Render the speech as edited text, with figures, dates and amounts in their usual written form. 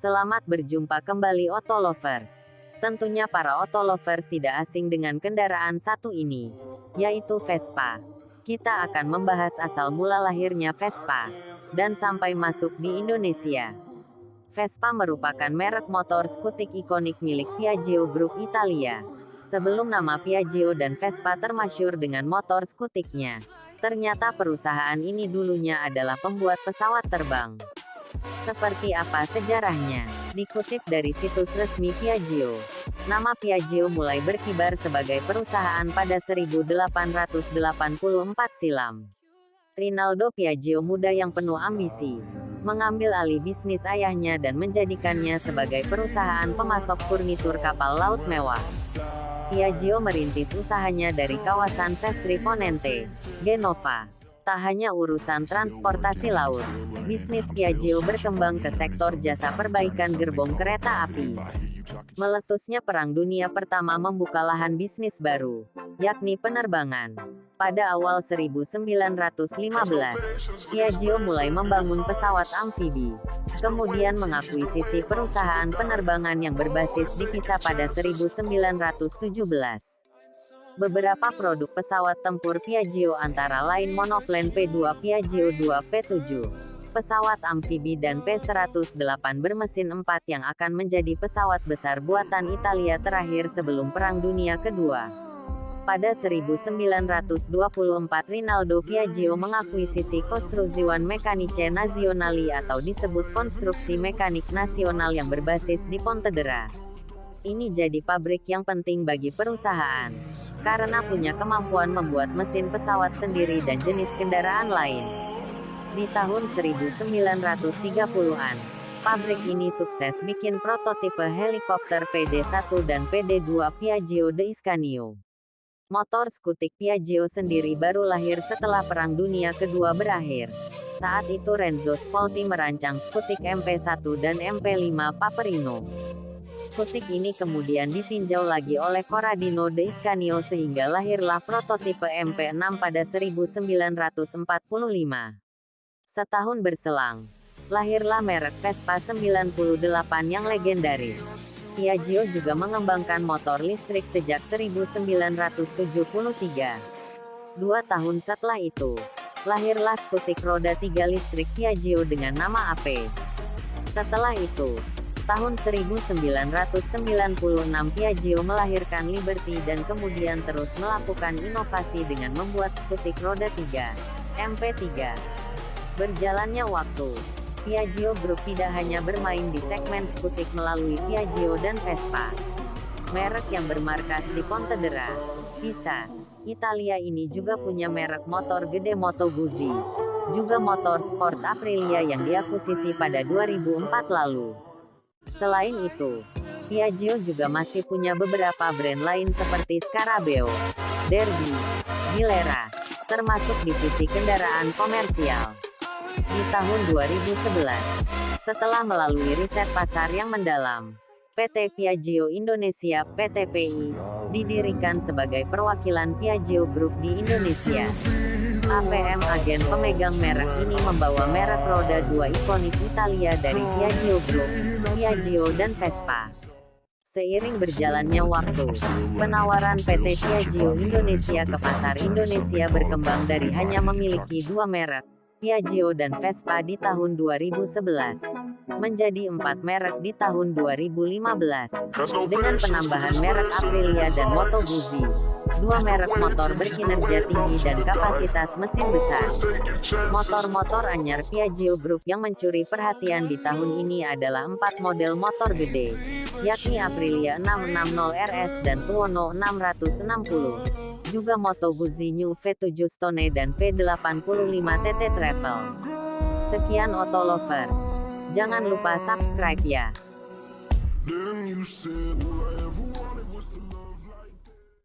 Selamat berjumpa kembali Auto Lovers. Tentunya para Auto Lovers tidak asing dengan kendaraan satu ini, yaitu Vespa. Kita akan membahas asal mula lahirnya Vespa, dan sampai masuk di Indonesia. Vespa merupakan merek motor skutik ikonik milik Piaggio Group Italia. Sebelum nama Piaggio dan Vespa termasyhur dengan motor skutiknya, ternyata perusahaan ini dulunya adalah pembuat pesawat terbang. Seperti apa sejarahnya? Dikutip dari situs resmi Piaggio, nama Piaggio mulai berkibar sebagai perusahaan pada 1884 silam. Rinaldo Piaggio, muda yang penuh ambisi, mengambil alih bisnis ayahnya dan menjadikannya sebagai perusahaan pemasok furnitur kapal laut mewah. Piaggio merintis usahanya dari kawasan Sestri Ponente, Genova. Tak hanya urusan transportasi laut, bisnis Piaggio berkembang ke sektor jasa perbaikan gerbong kereta api. Meletusnya Perang Dunia Pertama membuka lahan bisnis baru, yakni penerbangan. Pada awal 1915, Piaggio mulai membangun pesawat amfibi, kemudian mengakuisisi perusahaan penerbangan yang berbasis di Pisa pada 1917. Beberapa produk pesawat tempur Piaggio antara lain monoplane P2 Piaggio 2 P7, pesawat amfibi dan P108 bermesin 4 yang akan menjadi pesawat besar buatan Italia terakhir sebelum Perang Dunia Kedua. Pada 1924 Rinaldo Piaggio mengakuisisi Costruzione Meccaniche Nazionali atau disebut Konstruksi Mekanik Nasional yang berbasis di Pontedera. Ini jadi pabrik yang penting bagi perusahaan, karena punya kemampuan membuat mesin pesawat sendiri dan jenis kendaraan lain. Di tahun 1930-an, pabrik ini sukses bikin prototipe helikopter PD-1 dan PD-2 Piaggio d'Iscanio. Motor skutik Piaggio sendiri baru lahir setelah Perang Dunia Kedua berakhir. Saat itu Renzo Spolti merancang skutik MP1 dan MP5 Paperino. Skutik ini kemudian ditinjau lagi oleh Corradino d'Iscanio sehingga lahirlah prototipe MP6 pada 1945. Setahun berselang, lahirlah merek Vespa 98 yang legendaris. Piaggio juga mengembangkan motor listrik sejak 1973. 2 tahun setelah itu, lahirlah skutik roda 3 listrik Piaggio dengan nama AP. Setelah itu, tahun 1996 Piaggio melahirkan Liberty dan kemudian terus melakukan inovasi dengan membuat skutik roda 3, MP3. Berjalannya waktu, Piaggio Group tidak hanya bermain di segmen skutik melalui Piaggio dan Vespa. Merek yang bermarkas di Pontedera, Pisa, Italia ini juga punya merek motor gede Moto Guzzi, juga motor sport Aprilia yang diakuisisi pada 2004 lalu. Selain itu, Piaggio juga masih punya beberapa brand lain seperti Scarabeo, Derby, Gilera, termasuk divisi kendaraan komersial. Di tahun 2011, setelah melalui riset pasar yang mendalam, PT Piaggio Indonesia (PTPI) didirikan sebagai perwakilan Piaggio Group di Indonesia. APM, agen pemegang merek ini, membawa merek roda 2 ikonik Italia dari Piaggio Group, Piaggio dan Vespa. Seiring berjalannya waktu, penawaran PT Piaggio Indonesia ke pasar Indonesia berkembang dari hanya memiliki 2 merek, Piaggio dan Vespa di tahun 2011, menjadi 4 merek di tahun 2015, dengan penambahan merek Aprilia dan Moto Guzzi. 2 merek motor berkinerja tinggi dan kapasitas mesin besar. Motor-motor anyar Piaggio Group yang mencuri perhatian di tahun ini adalah 4 model motor gede, yakni Aprilia 660 RS dan Tuono 660. Juga Moto Guzzi New V7 Stone dan V85 TT Travel. Sekian Auto Lovers. Jangan lupa subscribe ya.